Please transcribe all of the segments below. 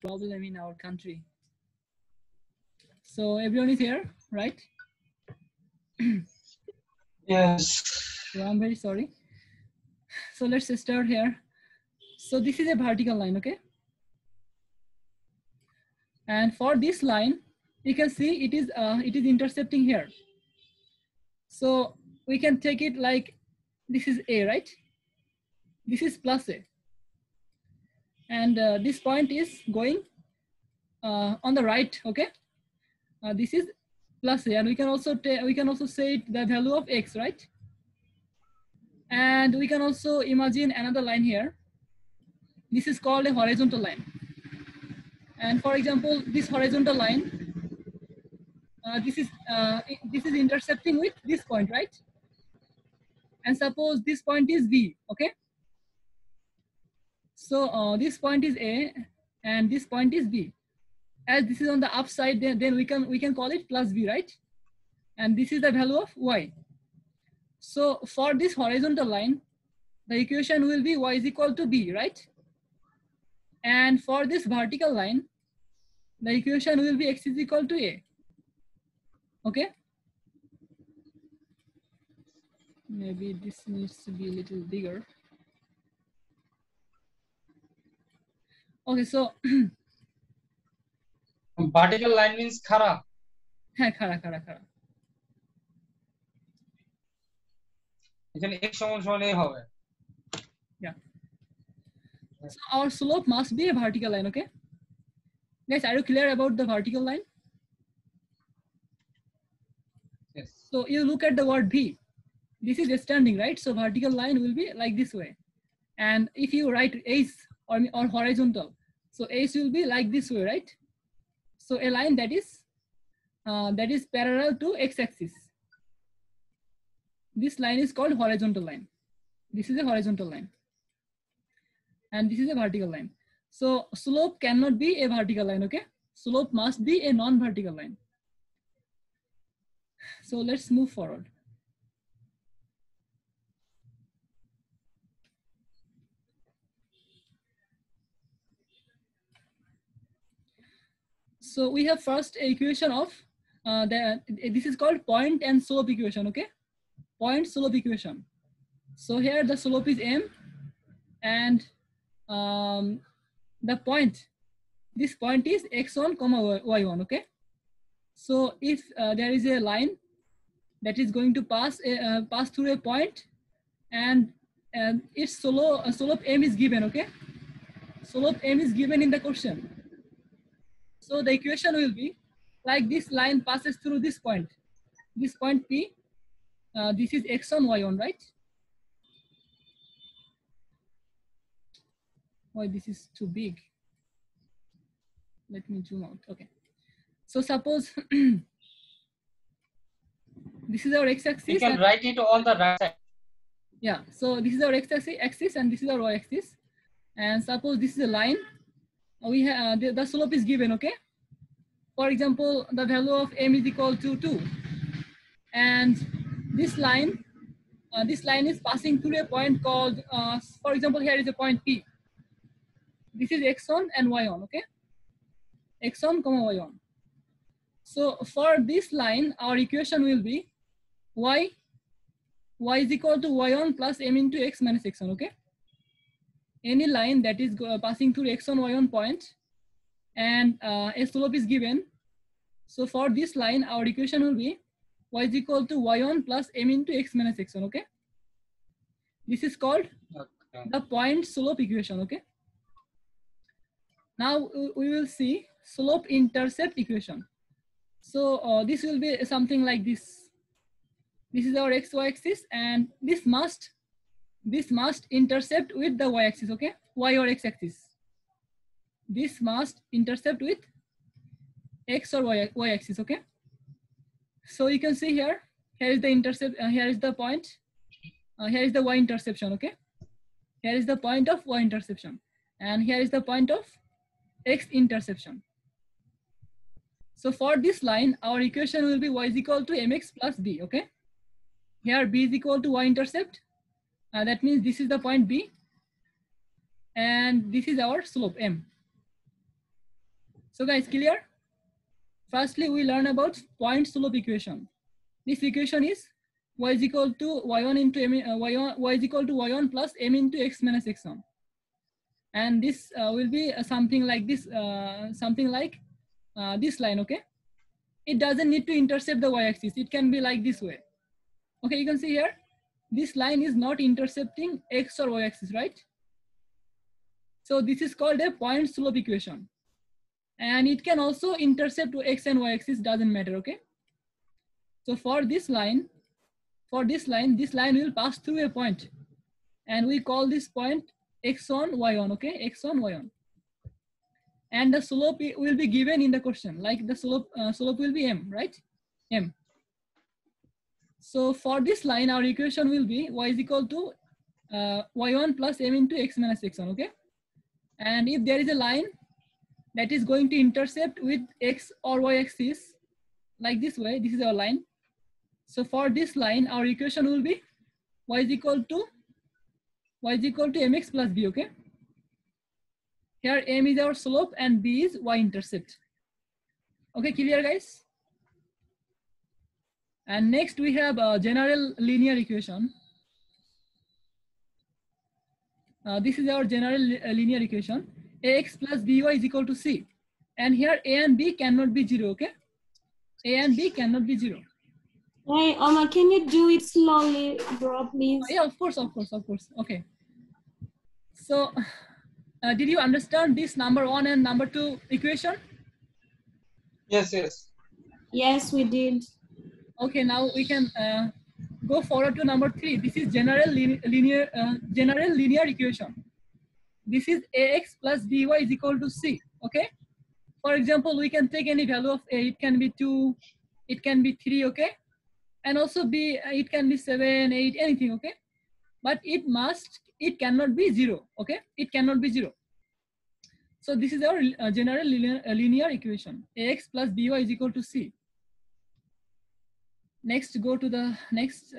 problem in our country. So everyone is here, right? Yes. So I'm very sorry. So let's start here. So this is a vertical line, okay? And for this line, you can see it is intercepting here. So we can take it like this is A, right? This is plus A. And this point is going on the right, okay? This is plus A, and we can also say the value of X, right? And we can also imagine another line here. This is called a horizontal line. And for example, this horizontal line, this is intercepting with this point, right? And suppose this point is B, okay? So this point is A, and this point is B. As this is on the upside, then we can call it plus B, right? And this is the value of Y. So for this horizontal line, the equation will be Y is equal to B, right? And for this vertical line, the equation will be X is equal to A. Okay? Maybe this needs to be a little bigger. Okay, so Vertical line means khara. khara. এখানে x সমান a হবে। Yeah. So our slope must be a vertical line, okay? Guys, are you clear about the vertical line? Yes. So you look at the word V. This is standing, right? So vertical line will be like this way. And if you write H or horizontal, so H will be like this way, right? So a line that is parallel to x-axis. This line is called horizontal line. This is a horizontal line. And this is a vertical line. So slope cannot be a vertical line, okay? Slope must be a non-vertical line. So let's move forward. So we have first equation of this is called point and slope equation, okay? Point slope equation. So here the slope is M, and the point, this point is x1 comma y1, okay? So if there is a line that is going to pass through a point, and its slope M is given, okay? Slope M is given in the question. So the equation will be like this line passes through this point P. This is x1, y1, right? Why this is too big? Let me zoom out. Okay. So suppose this is our x-axis. You can write it on the right side. Yeah. So this is our x-axis and this is our y-axis. And suppose this is a line. We have the slope is given. Okay. For example, the value of M is equal to 2, and this line is passing through a point called, for example, here is a point P. This is x1 and y1, okay? x1, y1. So for this line, our equation will be y is equal to y1 plus m into x minus x1, okay? Any line that is passing through x1, y1 point, and a slope is given. So for this line, our equation will be y is equal to y1 plus m into x minus x1, okay? This is called the point slope equation, okay? Now we will see slope intercept equation. So this will be something like this. This is our xy axis, and this must intercept with the y axis, okay? Y or x axis. This must intercept with x or y axis, okay? So you can see here is the intercept, here is the point, here is the y interception, okay? Here is the point of y interception, and here is the point of x interception. So for this line, our equation will be y is equal to mx plus b, okay? Here b is equal to y intercept. That means this is the point B, and this is our slope M. So guys, clear? Firstly, we learn about point slope equation. This equation is y is equal to y1 into m, y is equal to y1 plus m into x minus x1. And this will be something like this, this line, okay? It doesn't need to intercept the y-axis. It can be like this way. Okay, you can see here, this line is not intercepting x or y-axis, right? So this is called a point slope equation. And it can also intercept x and y-axis, doesn't matter, okay? So for this line, this line will pass through a point. And we call this point x1, y1, okay? x1, y1. And the slope will be given in the question, like the slope will be m, right? M. So for this line, our equation will be y is equal to y1 plus m into x minus x1, okay? And if there is a line that is going to intercept with x or y axis, like this way, this is our line. So for this line, our equation will be y is equal to mx plus b, okay? Here m is our slope and b is y-intercept. Okay, clear guys? And next we have a general linear equation. This is our general linear equation. Ax plus by is equal to c. And here a and b cannot be 0, okay? A and b cannot be 0. Hey, Oma, can you do it slowly, bro, please? Yeah, of course. Okay. So, did you understand this number 1 and number 2 equation? Yes. Yes, we did. Okay, now we can go forward to number 3. This is general linear equation. This is ax plus by is equal to c. Okay. For example, we can take any value of a. It can be 2, it can be 3. Okay, and also b. It can be 7, 8, anything. Okay, but it cannot be 0. Okay, it cannot be 0. So this is our general linear equation. Ax plus by is equal to c. Next, go to the next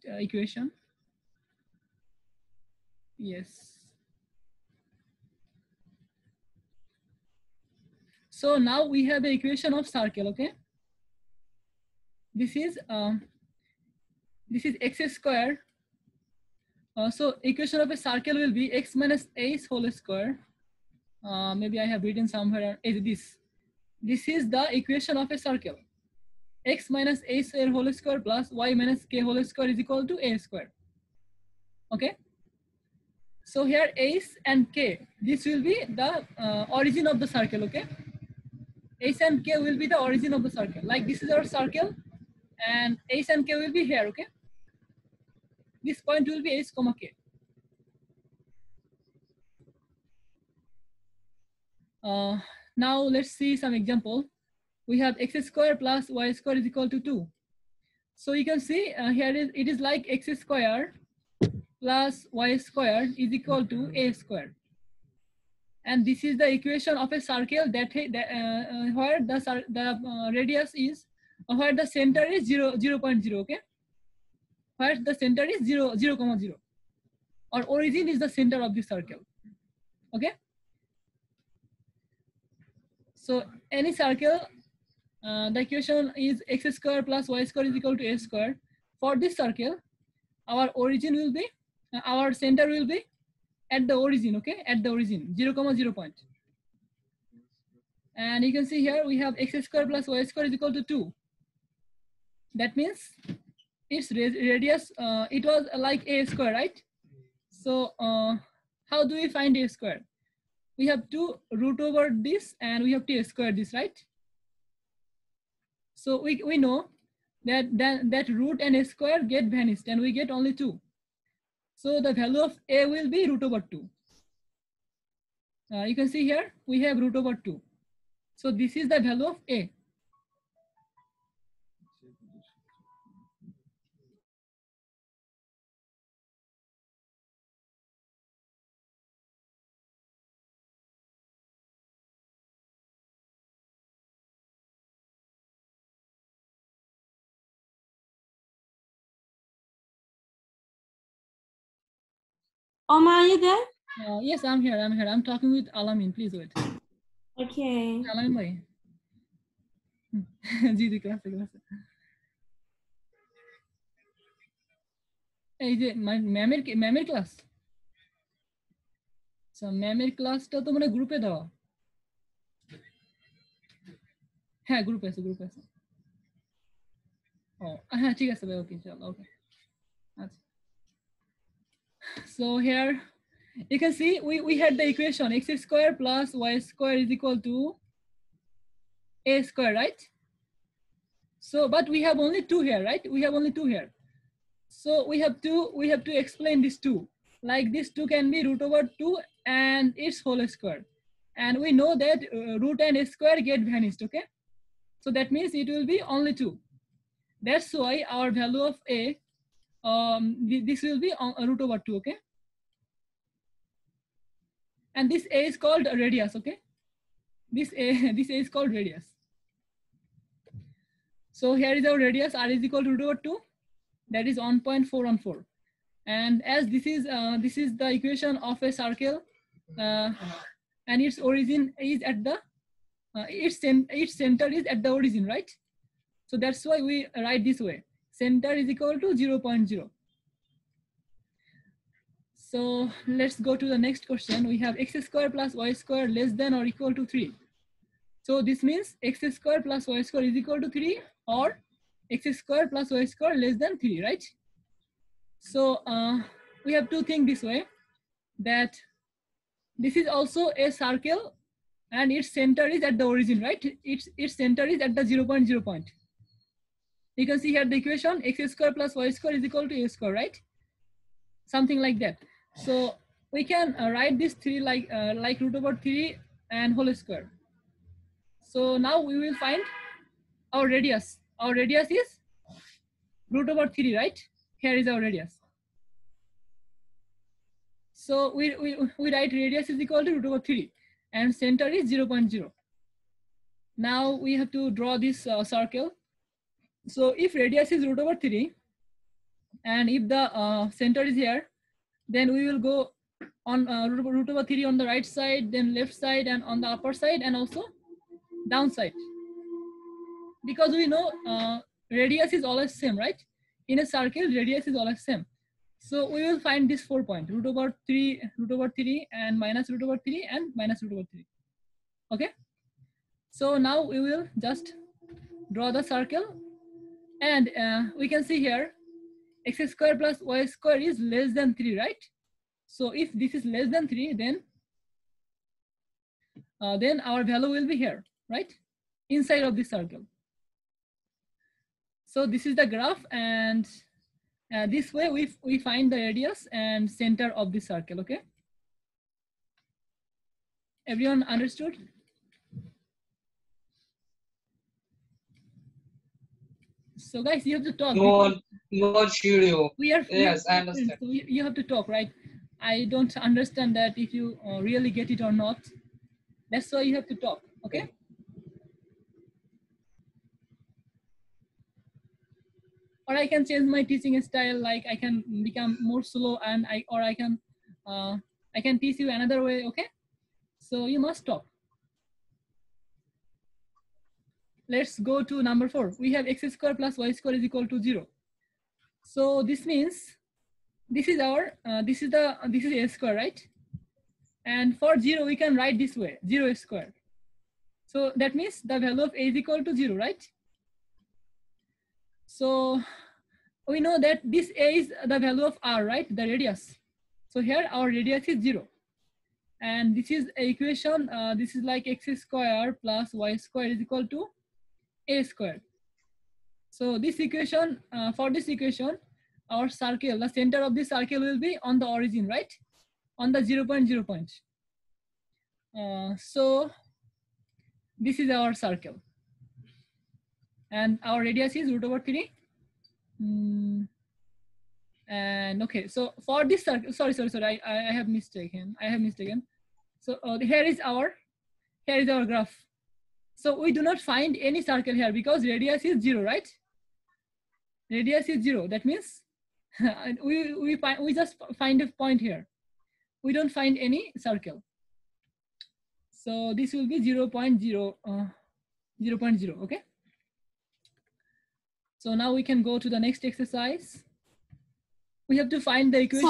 equation. Yes. So now we have the equation of circle. Okay. This is x square. So equation of a circle will be x minus h whole square. Maybe I have written somewhere this. This is the equation of a circle. X minus a whole square plus y minus k whole square is equal to a square. Okay. So here h and k, this will be the origin of the circle. Okay. H and k will be the origin of the circle. Like this is our circle, and h and k will be here. Okay. This point will be h comma k. Now let's see some example. We have x square plus y square is equal to 2. So you can see here it is like x square plus y square is equal to a square. And this is the equation of a circle where the radius is, where the center is 0, 0.0, okay? Where the center is 0, 0, 0. Or origin is the center of the circle, okay? So any circle, the equation is x square plus y square is equal to a square. For this circle, our origin will be, our center will be at the origin, okay? At the origin, 0, 0 point. And you can see here we have x square plus y square is equal to 2. That means its radius, it was like a square, right? So how do we find a square? We have to root over this and we have to square this, right? So we know that root and a square get vanished and we get only 2. So the value of a will be root over 2. You can see here we have root over 2. So this is the value of a. Oma, are you there? Yes, I'm here. I'm talking with Alamin. Please wait. Okay. Align bhai. জি জি ক্লাসে ক্লাসে এই যে ম্যামের class আচ্ছা ম্যামের ক্লাসটা তো মানে গ্রুপে দেওয়া হ্যাঁ গ্রুপে আছে ও হ্যাঁ ঠিক আছে ভাই ওকে ইনশাআল্লাহ ওকে আচ্ছা so here you can see we had the equation x square plus y square is equal to a square, right? So but we have only two here, right? We have only two here, so we have to explain this two, like this 2 can be root over 2 and its whole square, and we know that root and square get vanished, okay? So that means it will be only 2. That's why our value of a this will be root over 2, okay? And this a is called radius, okay? This a is called radius. So here is our radius, r is equal to root over 2, that is 1.414. And as this is the equation of a circle, and its origin is at the its center is at the origin, right? So that's why we write this way: center is equal to 0.0. So let's go to the next question. We have x square plus y square less than or equal to 3. So this means x square plus y square is equal to 3, or x square plus y square less than 3, right? So we have to think this way, that this is also a circle and its center is at the origin, right? Its center is at the 0.0 point. You can see here the equation x square plus y square is equal to a square, right? Something like that. So we can write this 3 like root over 3 and whole square. So now we will find our radius. Our radius is root over 3, right? Here is our radius. So we write radius is equal to root over 3 and center is 0.0. Now we have to draw this circle. So if radius is root over 3 and if the center is here, then we will go on root over 3 on the right side, then left side, and on the upper side, and also downside, because we know radius is always same, right? In a circle radius is always same. So we will find this 4 point: root over 3 and minus root over 3 and minus root over 3. Okay, so now we will just draw the circle, and we can see here x square plus y square is less than 3, right? So if this is less than 3, then our value will be here, right, inside of this circle. So this is the graph, and this way we find the radius and center of this circle. Okay, everyone understood? So guys, you have to talk. You are sure. We are Yes, I understand. So you have to talk, right? I don't understand that if you really get it or not. That's why you have to talk. Okay. Or I can change my teaching style, like I can become more slow, and I can teach you another way. Okay, so you must talk. Let's go to number 4. We have x square plus y square is equal to 0. So this means this is our this is a square, right? And for 0 we can write this way: 0 square. So that means the value of a is equal to 0, right? So we know that this a is the value of r, right, the radius. So here our radius is 0, and this is a equation. This is like x square plus y square is equal to a square. So this equation, for this equation, our circle, the center of this circle will be on the origin, right, on the 0.0 point. So this is our circle, and our radius is root over 3. And okay, so for this circle, sorry, I have mistaken. So here is our graph. So we do not find any circle here because radius is 0, right? Radius is 0. That means we just find a point here. We don't find any circle. So this will be 0.0, 0.0, okay? So now we can go to the next exercise. We have to find the equation.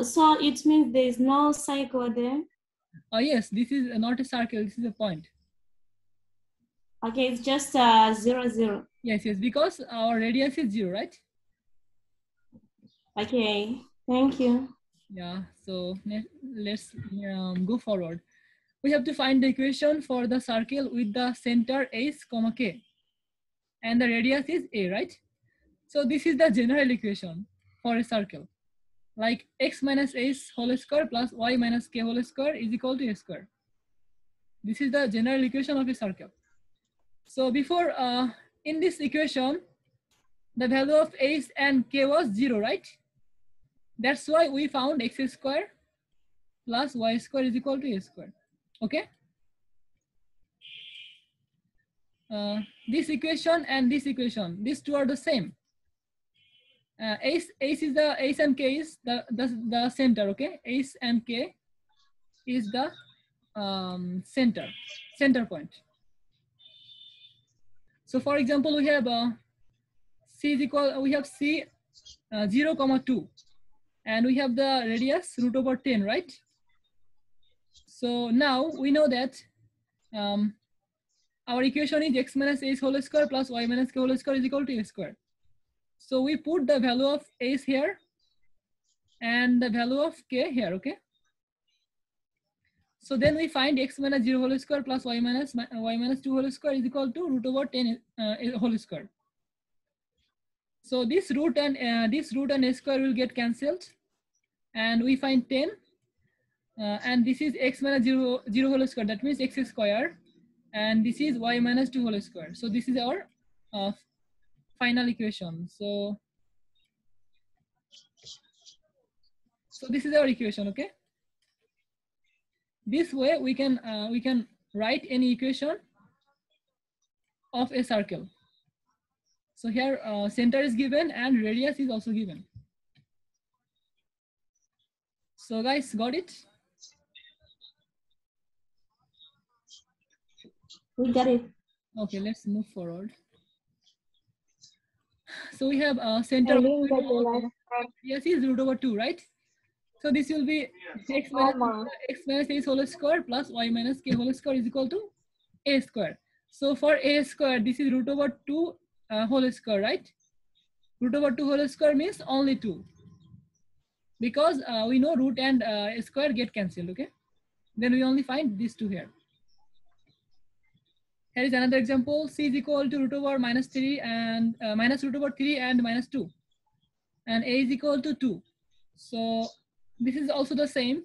So it means there is no circle there. Oh yes, this is not a circle, this is a point. Okay, it's just 0, 0. Yes, because our radius is 0, right? Okay, thank you. Yeah, so let's go forward. We have to find the equation for the circle with the center h, k, and the radius is a, right? So this is the general equation for a circle, like x minus h whole square plus y minus k whole square is equal to a square. This is the general equation of a circle. So before, in this equation, the value of h and k was 0, right? That's why we found x square plus y square is equal to a square, okay? This equation and this equation, these two are the same. H is the h and k is the center, okay? H and k is the center point. So for example, we have c is equal, we have c 0, 2, and we have the radius root over 10, right? So now we know that our equation is x minus h whole square plus y minus k whole square is equal to a square. So we put the value of h here and the value of k here, okay? So then we find x minus 0 whole square plus y minus 2 whole square is equal to root over 10 whole square. So this root and a square will get cancelled, and we find 10, and this is x minus 0 whole square, that means x square, and this is y minus 2 whole square. So this is our final equation. So this is our equation, okay? This way we can write any equation of a circle. So here center is given and radius is also given. So guys, got it? We got it. Okay, let's move forward. So we have center radius is root over 2, right? So this will be x minus a whole square plus y minus k whole square is equal to a square. So for a square, this is root over 2 whole square, right? Root over 2 whole square means only 2. Because we know root and square get cancelled, okay? Then we only find these two here. Here is another example. C is equal to root over minus 3 and minus root over 3 and minus 2. And a is equal to 2. So this is also the same.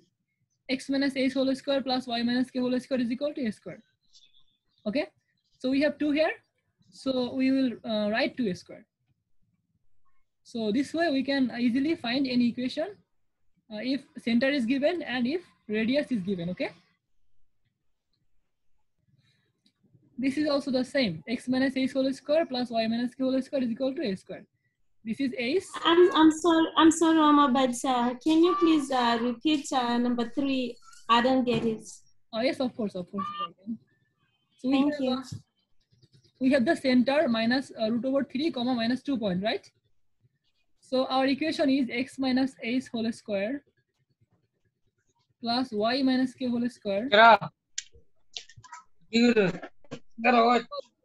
X minus a whole square plus y minus k whole square is equal to a square. Okay. So we have 2 here. So we will write 2a square. So this way we can easily find any equation if center is given and if radius is given, okay? This is also the same. X minus a whole square plus y minus k whole square is equal to a square. This is a. I'm sorry, Mama, but can you please repeat number 3? I don't get it. Oh yes, of course. So Thank you. We have the center minus root over 3 comma minus 2 point, right? So our equation is x minus a whole square plus y minus k whole square.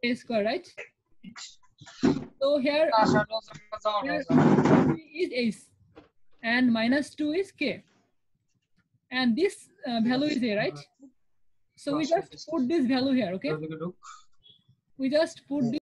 A square, right? So here is ace and minus 2 is k, and this value is a, right? So we just put this value here, okay? We just put